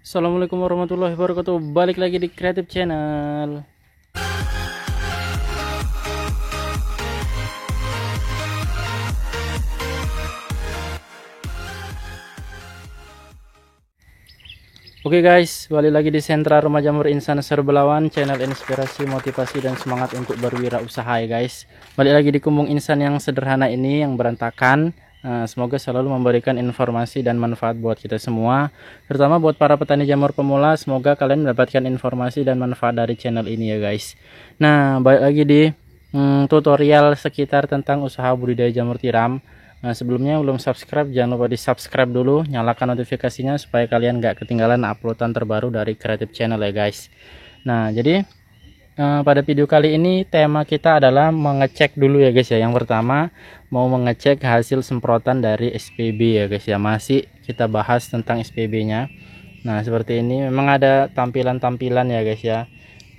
Assalamualaikum warahmatullahi wabarakatuh. Balik lagi di Creative Channel. Oke guys, balik lagi di Sentra Rumah Jamur Insan Serbelawan, channel inspirasi, motivasi, dan semangat untuk berwirausaha ya guys. Balik lagi di Kumbung Insan yang sederhana ini, yang berantakan. Semoga selalu memberikan informasi dan manfaat buat kita semua, terutama buat para petani jamur pemula. Semoga kalian mendapatkan informasi dan manfaat dari channel ini ya guys. Nah, balik lagi di tutorial sekitar tentang usaha budidaya jamur tiram. Nah, sebelumnya belum subscribe, jangan lupa di subscribe dulu, nyalakan notifikasinya supaya kalian gak ketinggalan uploadan terbaru dari Creative Channel ya guys. Nah, jadi pada video kali ini tema kita adalah mengecek dulu ya guys ya. Yang pertama mau mengecek hasil semprotan dari SPB ya guys ya. Masih kita bahas tentang SPB nya. Nah, seperti ini memang ada tampilan-tampilan ya guys ya.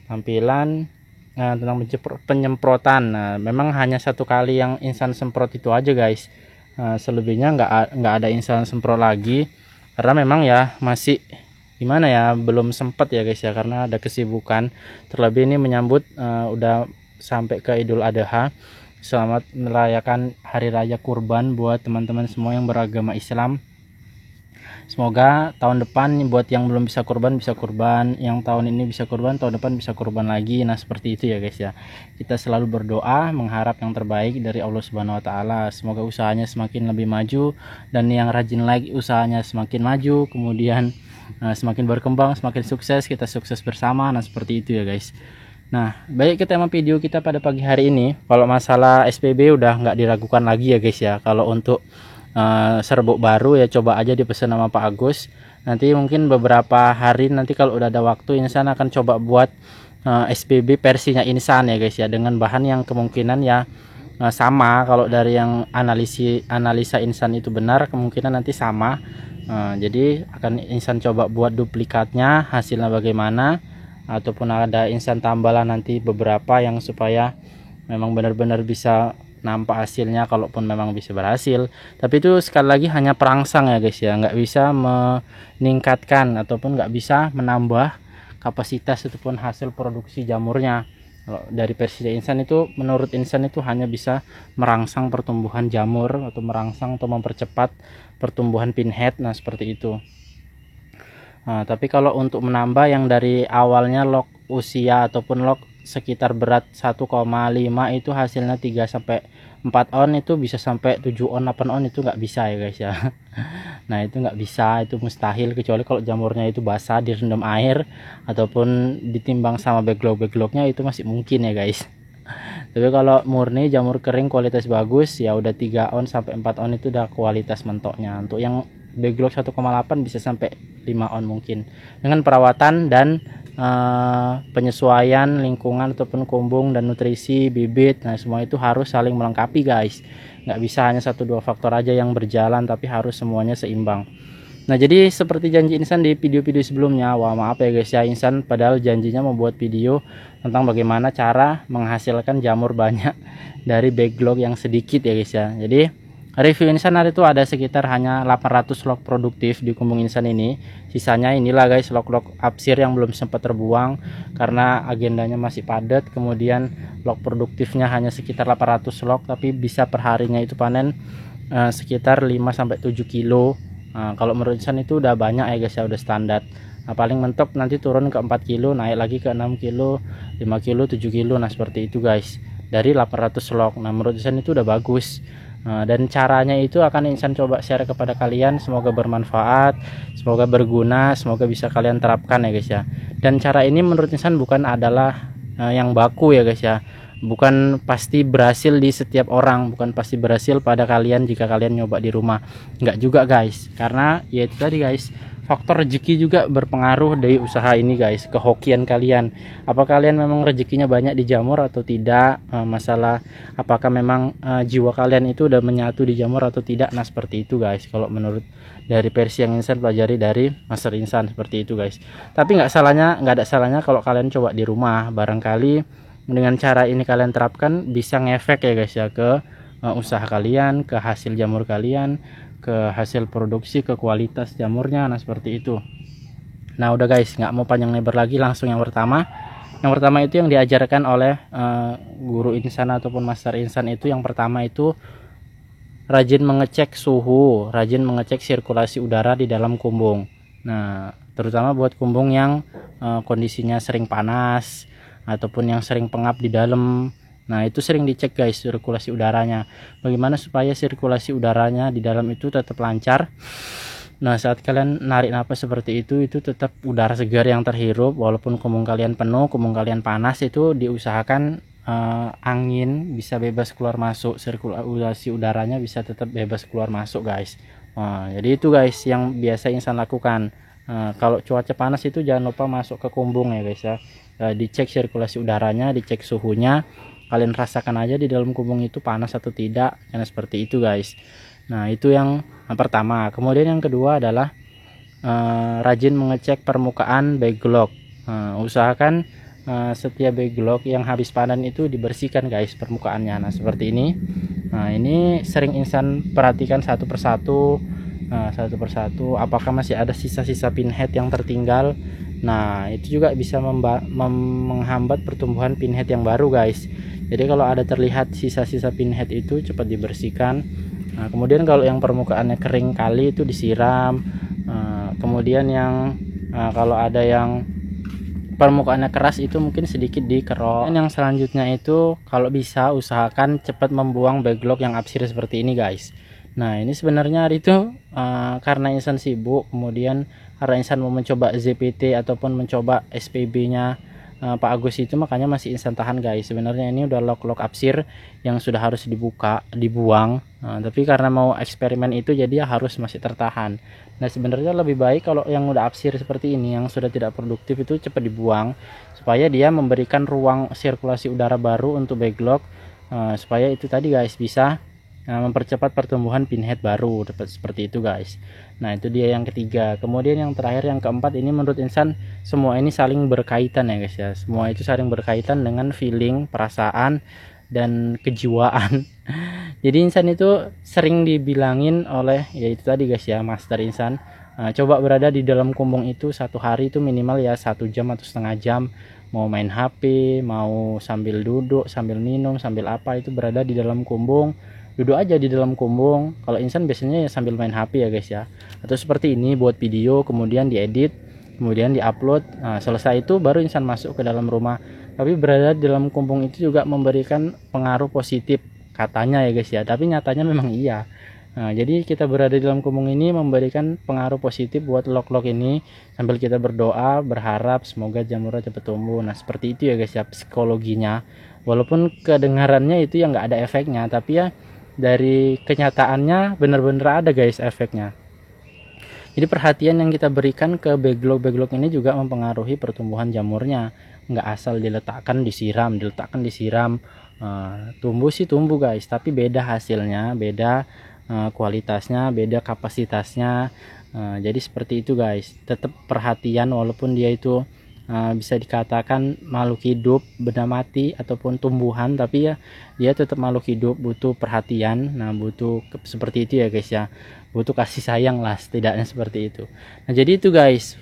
Tampilan tentang penyemprotan. Nah, memang hanya satu kali yang insan semprot itu aja guys. Selebihnya nggak ada insan semprot lagi, karena memang ya masih gimana ya, belum sempat ya guys ya, karena ada kesibukan. Terlebih ini menyambut udah sampai ke Idul Adha. Selamat merayakan hari raya kurban buat teman-teman semua yang beragama Islam. Semoga tahun depan buat yang belum bisa kurban, yang tahun ini bisa kurban, tahun depan bisa kurban lagi. Nah, seperti itu ya guys ya. Kita selalu berdoa mengharap yang terbaik dari Allah Subhanahu wa taala. Semoga usahanya semakin lebih maju, dan yang rajin lagi usahanya semakin maju, kemudian semakin berkembang, semakin sukses, kita sukses bersama. Nah, seperti itu ya guys. Nah, baik, ke tema video kita pada pagi hari ini. Kalau masalah SPB udah nggak diragukan lagi ya guys ya. Kalau untuk serbuk baru ya coba aja dipesan sama Pak Agus. Nanti mungkin beberapa hari nanti kalau udah ada waktu, Insan akan coba buat SPB versinya Insan ya guys ya, dengan bahan yang kemungkinan ya sama. Kalau dari yang analisa Insan itu benar, kemungkinan nanti sama. Jadi akan Insan coba buat duplikatnya, hasilnya bagaimana, ataupun ada Insan tambahan nanti beberapa yang supaya memang benar-benar bisa nampak hasilnya, kalaupun memang bisa berhasil. Tapi itu sekali lagi hanya perangsang ya guys ya, nggak bisa meningkatkan ataupun nggak bisa menambah kapasitas ataupun hasil produksi jamurnya. Kalau dari versi Insan itu, menurut Insan itu hanya bisa merangsang pertumbuhan jamur, atau merangsang atau mempercepat pertumbuhan pinhead. Nah, seperti itu. Nah, tapi kalau untuk menambah yang dari awalnya log usia ataupun log sekitar berat 1,5 itu hasilnya 3 sampai 4 on, itu bisa sampai 7 on 8 on, itu nggak bisa ya guys ya. Nah, itu nggak bisa, itu mustahil, kecuali kalau jamurnya itu basah direndam air ataupun ditimbang sama backlognya, itu masih mungkin ya guys. Tapi kalau murni jamur kering kualitas bagus ya udah 3 on sampai 4 on, itu udah kualitas mentoknya. Untuk yang backlog 1,8 bisa sampai 5 on mungkin, dengan perawatan dan penyesuaian lingkungan ataupun kumbung dan nutrisi bibit. Nah, semua itu harus saling melengkapi guys, nggak bisa hanya 1-2 faktor aja yang berjalan, tapi harus semuanya seimbang. Nah, jadi seperti janji Insan di video-video sebelumnya, wah maaf ya guys ya, Insan padahal janjinya membuat video tentang bagaimana cara menghasilkan jamur banyak dari backlog yang sedikit ya guys ya. Jadi review Insan hari itu ada sekitar hanya 800 log produktif di Kumbung Insan ini. Sisanya inilah guys, log-log upsir yang belum sempat terbuang karena agendanya masih padat. Kemudian log produktifnya hanya sekitar 800 log, tapi bisa perharinya itu panen sekitar 5-7 kilo. Kalau menurut Insan itu udah banyak ya guys ya, udah standar. Nah, paling mentok nanti turun ke 4 kilo, naik lagi ke 6 kilo, 5 kilo, 7 kilo. Nah, seperti itu guys, dari 800 log. Nah, menurut Insan itu udah bagus. Dan caranya itu akan Insan coba share kepada kalian, semoga bermanfaat, semoga berguna, semoga bisa kalian terapkan ya guys ya. Dan cara ini menurut Insan bukan adalah yang baku ya guys ya, bukan pasti berhasil di setiap orang, bukan pasti berhasil pada kalian jika kalian nyoba di rumah, enggak juga guys, karena ya itu tadi guys, faktor rezeki juga berpengaruh dari usaha ini guys, kehokian kalian. Apa kalian memang rezekinya banyak di jamur atau tidak, masalah apakah memang jiwa kalian itu udah menyatu di jamur atau tidak. Nah, seperti itu guys, kalau menurut dari versi yang Insan pelajari dari Master Insan, seperti itu guys. Tapi nggak ada salahnya kalau kalian coba di rumah, barangkali dengan cara ini kalian terapkan bisa ngefek ya guys ya ke usaha kalian, ke hasil jamur kalian, ke hasil produksi, ke kualitas jamurnya. Nah, seperti itu. Nah udah guys, nggak mau panjang lebar lagi, langsung yang pertama. Yang pertama itu yang diajarkan oleh guru insan ataupun master insan itu, yang pertama itu rajin mengecek suhu, rajin mengecek sirkulasi udara di dalam kumbung. Nah terutama buat kumbung yang kondisinya sering panas ataupun yang sering pengap di dalam. Nah itu sering dicek guys sirkulasi udaranya, bagaimana supaya sirkulasi udaranya di dalam itu tetap lancar. Nah saat kalian narik nafas seperti itu tetap udara segar yang terhirup, walaupun kumbung kalian penuh, kumbung kalian panas, itu diusahakan angin bisa bebas keluar masuk, sirkulasi udaranya bisa tetap bebas keluar masuk guys. Jadi itu guys yang biasa insan lakukan. Kalau cuaca panas itu jangan lupa masuk ke kumbung ya guys ya. Dicek sirkulasi udaranya, dicek suhunya, kalian rasakan aja di dalam kumbung itu panas atau tidak, karena seperti itu guys. Nah itu yang pertama. Kemudian yang kedua adalah rajin mengecek permukaan backlog. Usahakan setiap backlog yang habis panen itu dibersihkan guys permukaannya. Nah seperti ini. Nah ini sering insan perhatikan satu persatu, apakah masih ada sisa-sisa pinhead yang tertinggal. Nah itu juga bisa menghambat pertumbuhan pinhead yang baru guys. Jadi kalau ada terlihat sisa-sisa pinhead itu cepat dibersihkan. Nah kemudian kalau yang permukaannya kering kali itu disiram. Kemudian yang kalau ada yang permukaannya keras itu mungkin sedikit dikerok. Dan yang selanjutnya itu kalau bisa usahakan cepat membuang backlog yang absir seperti ini guys. Nah ini sebenarnya hari itu karena insan sibuk, kemudian karena insan mau mencoba ZPT ataupun mencoba SPB nya Pak Agus itu, makanya masih insan tahan guys. Sebenarnya ini udah log absir yang sudah harus dibuang. Tapi karena mau eksperimen itu jadi ya harus masih tertahan. Nah sebenarnya lebih baik kalau yang udah absir seperti ini, yang sudah tidak produktif itu cepat dibuang, supaya dia memberikan ruang sirkulasi udara baru untuk backlog, supaya itu tadi guys bisa mempercepat pertumbuhan pinhead baru, dapat seperti itu guys. Nah itu dia yang ketiga. Kemudian yang terakhir, yang keempat, ini menurut insan semua ini saling berkaitan ya guys ya. Semua itu saling berkaitan dengan feeling, perasaan, dan kejiwaan. Jadi insan itu sering dibilangin oleh yaitu tadi guys ya, master insan, coba berada di dalam kumbung itu satu hari itu minimal ya 1 jam atau setengah jam. Mau main HP, mau sambil duduk, sambil minum, sambil apa, itu berada di dalam kumbung. Duduk aja di dalam kumbung. Kalau insan biasanya ya sambil main HP ya guys ya, atau seperti ini buat video, kemudian diedit, kemudian diupload. Selesai itu baru insan masuk ke dalam rumah. Tapi berada di dalam kumbung itu juga memberikan pengaruh positif katanya ya guys ya, tapi nyatanya memang iya. Jadi kita berada di dalam kumbung ini memberikan pengaruh positif buat log-log ini, sambil kita berdoa berharap semoga jamurnya cepat tumbuh. Nah seperti itu ya guys ya psikologinya. Walaupun kedengarannya itu ya nggak ada efeknya, tapi ya dari kenyataannya benar-benar ada guys efeknya. Jadi perhatian yang kita berikan ke backlog ini juga mempengaruhi pertumbuhan jamurnya. Nggak asal diletakkan disiram, tumbuh sih tumbuh guys, tapi beda hasilnya, beda kualitasnya, beda kapasitasnya. Jadi seperti itu guys. Tetap perhatian, walaupun dia itu bisa dikatakan makhluk hidup, benda mati ataupun tumbuhan, tapi ya dia tetap makhluk hidup, butuh perhatian. Nah butuh seperti itu ya guys ya, butuh kasih sayang lah setidaknya seperti itu. Nah jadi itu guys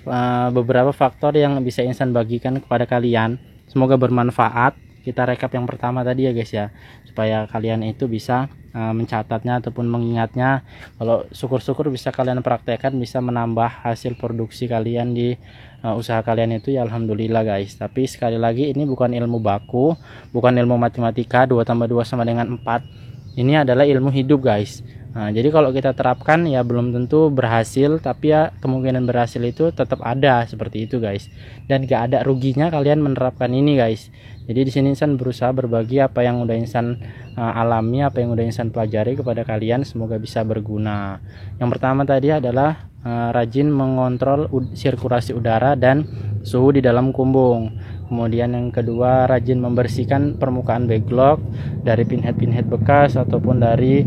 beberapa faktor yang bisa insan bagikan kepada kalian, semoga bermanfaat. Kita rekap yang pertama tadi ya guys ya, supaya kalian itu bisa mencatatnya ataupun mengingatnya. Kalau syukur-syukur bisa kalian praktekkan, bisa menambah hasil produksi kalian di usaha kalian itu ya alhamdulillah guys. Tapi sekali lagi ini bukan ilmu baku, bukan ilmu matematika 2 tambah 2 sama dengan 4. Ini adalah ilmu hidup guys. Jadi kalau kita terapkan ya belum tentu berhasil, tapi ya kemungkinan berhasil itu tetap ada, seperti itu guys. Dan gak ada ruginya kalian menerapkan ini guys. Jadi di sini insan berusaha berbagi apa yang udah insan alami, apa yang udah insan pelajari kepada kalian, semoga bisa berguna. Yang pertama tadi adalah rajin mengontrol sirkulasi udara dan suhu di dalam kumbung. Kemudian yang kedua, rajin membersihkan permukaan backlog dari pinhead bekas ataupun dari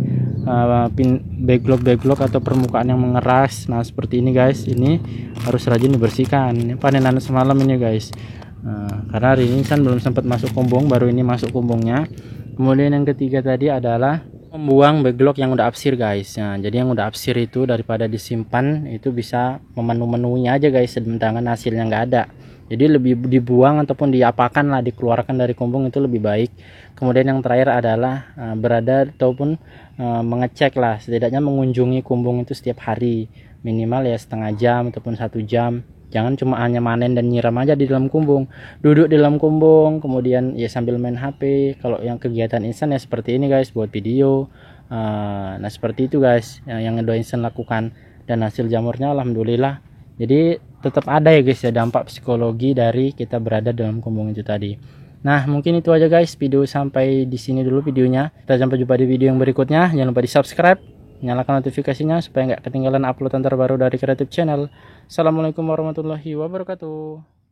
backlog atau permukaan yang mengeras. Nah seperti ini guys, ini harus rajin dibersihkan. Ini panenan semalam ini guys, karena hari ini insan belum sempat masuk kumbung, baru ini masuk kumbungnya. Kemudian yang ketiga tadi adalah membuang backlog yang udah absir guys. Nah, jadi yang udah absir itu daripada disimpan itu bisa memenu-menui aja guys, sedangkan hasilnya nggak ada. Jadi lebih dibuang ataupun diapakan lah, dikeluarkan dari kumbung itu lebih baik. Kemudian yang terakhir adalah berada ataupun mengecek lah, setidaknya mengunjungi kumbung itu setiap hari, minimal ya setengah jam ataupun 1 jam. Jangan cuma hanya manen dan nyiram aja di dalam kumbung, duduk di dalam kumbung kemudian ya sambil main HP. Kalau yang kegiatan instan ya seperti ini guys, buat video. Nah seperti itu guys yang Edo Instan lakukan, dan hasil jamurnya alhamdulillah. Jadi tetap ada ya guys ya dampak psikologi dari kita berada dalam kumbung itu tadi. Nah mungkin itu aja guys, video sampai di sini dulu videonya. Kita sampai jumpa di video yang berikutnya. Jangan lupa di subscribe, nyalakan notifikasinya supaya nggak ketinggalan uploadan terbaru dari Kreatif Channel. Assalamualaikum warahmatullahi wabarakatuh.